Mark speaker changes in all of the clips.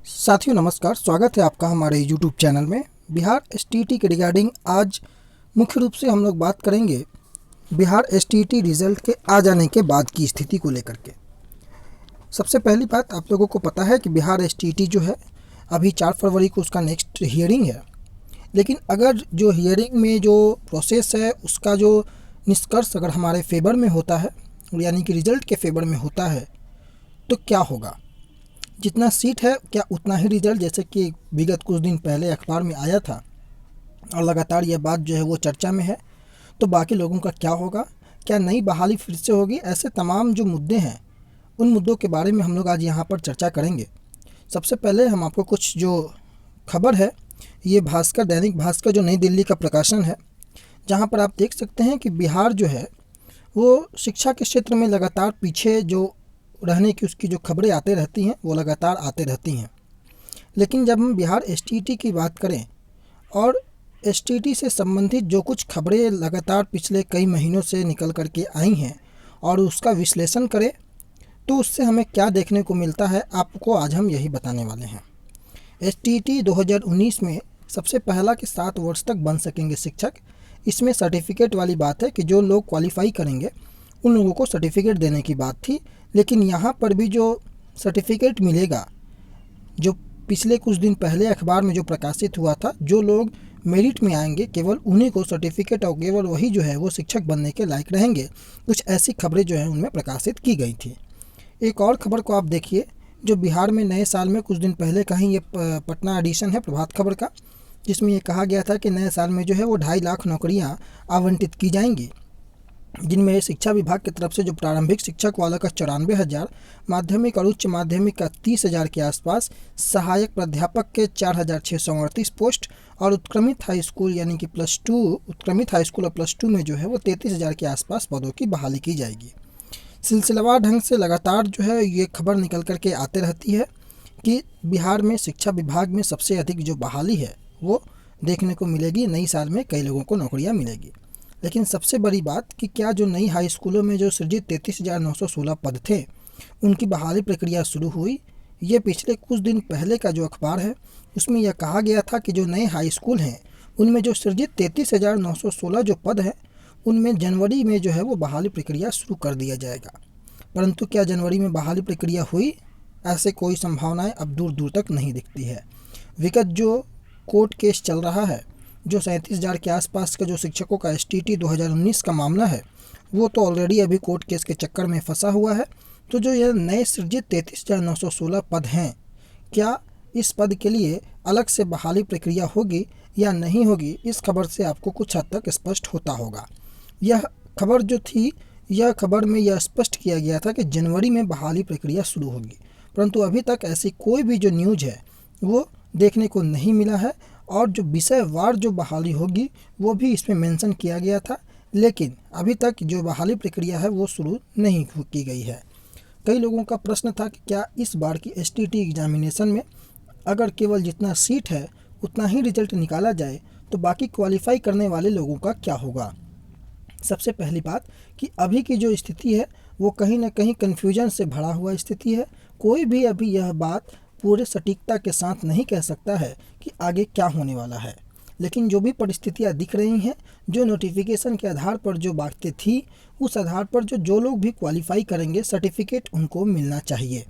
Speaker 1: साथियों नमस्कार, स्वागत है आपका हमारे यूट्यूब चैनल में। बिहार एसटीईटी के रिगार्डिंग आज मुख्य रूप से हम लोग बात करेंगे बिहार एसटीईटी रिजल्ट के आ जाने के बाद की स्थिति को लेकर के। सबसे पहली बात, आप लोगों को पता है कि बिहार एसटीईटी जो है अभी 4 फरवरी को उसका नेक्स्ट हियरिंग है। लेकिन अगर जो हियरिंग में जो प्रोसेस है उसका जो निष्कर्ष अगर हमारे फेवर में होता है, यानी कि रिजल्ट के फेवर में होता है, तो क्या होगा? जितना सीट है क्या उतना ही रिजल्ट, जैसे कि विगत कुछ दिन पहले अखबार में आया था और लगातार यह बात जो है वो चर्चा में है। तो बाकी लोगों का क्या होगा? क्या नई बहाली फिर से होगी? ऐसे तमाम जो मुद्दे हैं उन मुद्दों के बारे में हम लोग आज यहाँ पर चर्चा करेंगे। सबसे पहले हम आपको कुछ जो खबर है, ये भास्कर, दैनिक भास्कर जो नई दिल्ली का प्रकाशन है, जहाँ पर आप देख सकते हैं कि बिहार जो है वो शिक्षा के क्षेत्र में लगातार पीछे जो रहने की उसकी जो खबरें आते रहती हैं वो लगातार आते रहती हैं। लेकिन जब हम बिहार एसटीईटी की बात करें और एसटीईटी से संबंधित जो कुछ खबरें लगातार पिछले कई महीनों से निकल कर के आई हैं और उसका विश्लेषण करें, तो उससे हमें क्या देखने को मिलता है, आपको आज हम यही बताने वाले हैं। एसटीईटी 2019 में सबसे पहला कि 7 वर्ष तक बन सकेंगे शिक्षक। इसमें सर्टिफिकेट वाली बात है कि जो लोग क्वालिफाई करेंगे उन लोगों को सर्टिफिकेट देने की बात थी। लेकिन यहाँ पर भी जो सर्टिफिकेट मिलेगा, जो पिछले कुछ दिन पहले अखबार में जो प्रकाशित हुआ था, जो लोग मेरिट में आएंगे केवल उन्हीं को सर्टिफिकेट और केवल वही जो है वो शिक्षक बनने के लायक रहेंगे। कुछ ऐसी खबरें जो है उनमें प्रकाशित की गई थी। एक और खबर को आप देखिए, जो बिहार में नए साल में कुछ दिन पहले का ही ये पटना एडिशन है प्रभात खबर का, जिसमें ये कहा गया था कि नए साल में जो है वो 2.5 लाख नौकरियाँ आवंटित की जाएंगी, जिनमें शिक्षा विभाग की तरफ से जो प्रारंभिक शिक्षक वाला का 94,000, माध्यमिक और उच्च माध्यमिक का 30,000 के आसपास, सहायक प्राध्यापक के 4,638 पोस्ट और उत्क्रमित हाई स्कूल यानी कि उत्क्रमित हाई स्कूल और +2 में जो है वो 33,000 के आसपास पदों की बहाली की जाएगी। सिलसिलेवार ढंग से लगातार जो है ये खबर निकल कर के आते रहती है कि बिहार में शिक्षा विभाग में सबसे अधिक जो बहाली है वो देखने को मिलेगी। नई साल में कई लोगों को नौकरियाँ मिलेगी। लेकिन सबसे बड़ी बात कि क्या जो नई हाई स्कूलों में जो सृजित 33,916 पद थे उनकी बहाली प्रक्रिया शुरू हुई। ये पिछले कुछ दिन पहले का जो अखबार है उसमें यह कहा गया था कि जो नए हाई स्कूल हैं उनमें जो सृजित 33,916 जो पद हैं उनमें जनवरी में जो है वो बहाली प्रक्रिया शुरू कर दिया जाएगा। परंतु क्या जनवरी में बहाली प्रक्रिया हुई? ऐसे कोई संभावनाएं अब दूर दूर तक नहीं दिखती है। विगत जो कोर्ट केस चल रहा है, जो 37,000 के आसपास का जो शिक्षकों का एसटीईटी 2019 का मामला है, वो तो ऑलरेडी अभी कोर्ट केस के चक्कर में फंसा हुआ है। तो जो यह नए सृजित 33,916 पद हैं, क्या इस पद के लिए अलग से बहाली प्रक्रिया होगी या नहीं होगी, इस खबर से आपको कुछ हद तक स्पष्ट होता होगा। यह खबर जो थी, यह खबर में यह स्पष्ट किया गया था कि जनवरी में बहाली प्रक्रिया शुरू होगी, परंतु अभी तक ऐसी कोई भी जो न्यूज़ है वो देखने को नहीं मिला है। और जो विषयवार जो बहाली होगी वो भी इसमें मेंशन किया गया था, लेकिन अभी तक जो बहाली प्रक्रिया है वो शुरू नहीं की गई है। कई लोगों का प्रश्न था कि क्या इस बार की एसटीईटी एग्जामिनेशन में अगर केवल जितना सीट है उतना ही रिजल्ट निकाला जाए तो बाकी क्वालिफाई करने वाले लोगों का क्या होगा? सबसे पहली बात कि अभी की जो स्थिति है वो कहीं ना कहीं कन्फ्यूजन से भरा हुआ स्थिति है। कोई भी अभी यह बात पूरे सटीकता के साथ नहीं कह सकता है कि आगे क्या होने वाला है। लेकिन जो भी परिस्थितियां दिख रही हैं, जो नोटिफिकेशन के आधार पर जो बातें थी, उस आधार पर जो लोग भी क्वालिफाई करेंगे सर्टिफिकेट उनको मिलना चाहिए,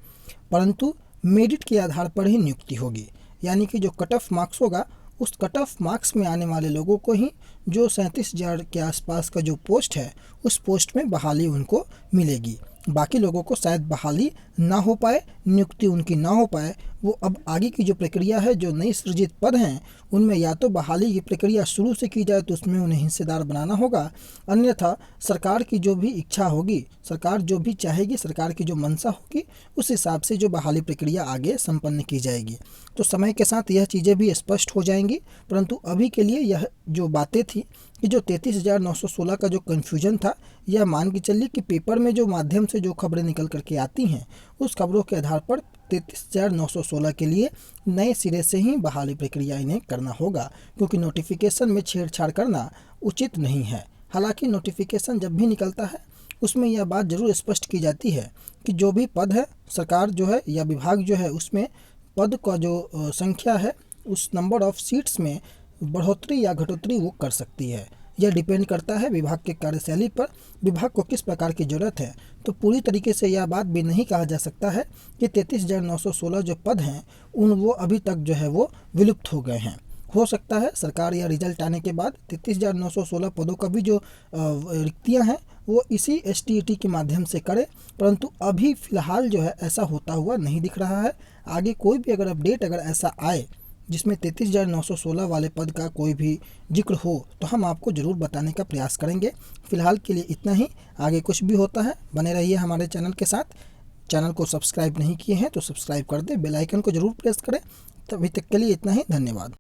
Speaker 1: परंतु मेरिट के आधार पर ही नियुक्ति होगी। यानी कि जो कट ऑफ मार्क्स होगा उस कट ऑफ मार्क्स में आने वाले लोगों को ही जो 37,000 के आसपास का जो पोस्ट है उस पोस्ट में बहाली उनको मिलेगी। बाकी लोगों को शायद बहाली ना हो पाए, नियुक्ति उनकी ना हो पाए। वो अब आगे की जो प्रक्रिया है, जो नई सृजित पद हैं उनमें या तो बहाली की प्रक्रिया शुरू से की जाए तो उसमें उन्हें हिस्सेदार बनाना होगा, अन्यथा सरकार की जो भी इच्छा होगी, सरकार जो भी चाहेगी, सरकार की जो मंशा होगी, उस हिसाब से जो बहाली प्रक्रिया आगे संपन्न की जाएगी। तो समय के साथ यह चीज़ें भी स्पष्ट हो जाएंगी, परंतु अभी के लिए यह जो बातें थी कि जो 33,916 का जो कन्फ्यूजन था, यह मान के चलिए कि पेपर में जो माध्यम से जो खबरें निकल करके आती हैं उस खबरों के आधार पर 33,916 के लिए नए सिरे से ही बहाली प्रक्रिया इन्हें करना होगा, क्योंकि नोटिफिकेशन में छेड़छाड़ करना उचित नहीं है। हालांकि नोटिफिकेशन जब भी निकलता है उसमें यह बात ज़रूर स्पष्ट की जाती है कि जो भी पद है सरकार जो है या विभाग जो है उसमें पद का जो संख्या है उस नंबर ऑफ सीट्स में बढ़ोतरी या घटोतरी वो कर सकती है। यह डिपेंड करता है विभाग के कार्यशैली पर, विभाग को किस प्रकार की ज़रूरत है। तो पूरी तरीके से यह बात भी नहीं कहा जा सकता है कि 33,916 जो पद हैं वो अभी तक जो है वो विलुप्त हो गए हैं। हो सकता है सरकार या रिजल्ट आने के बाद 33,916 पदों का भी जो रिक्तियां हैं वो इसी STET के माध्यम से करे, परंतु अभी फ़िलहाल जो है ऐसा होता हुआ नहीं दिख रहा है। आगे कोई भी अगर अपडेट अगर ऐसा आए जिसमें 33,916 वाले पद का कोई भी जिक्र हो तो हम आपको ज़रूर बताने का प्रयास करेंगे। फ़िलहाल के लिए इतना ही। आगे कुछ भी होता है बने रहिए हमारे चैनल के साथ। चैनल को सब्सक्राइब नहीं किए हैं तो सब्सक्राइब कर दें, बेल आइकन को ज़रूर प्रेस करें। तभी तक के लिए इतना ही, धन्यवाद।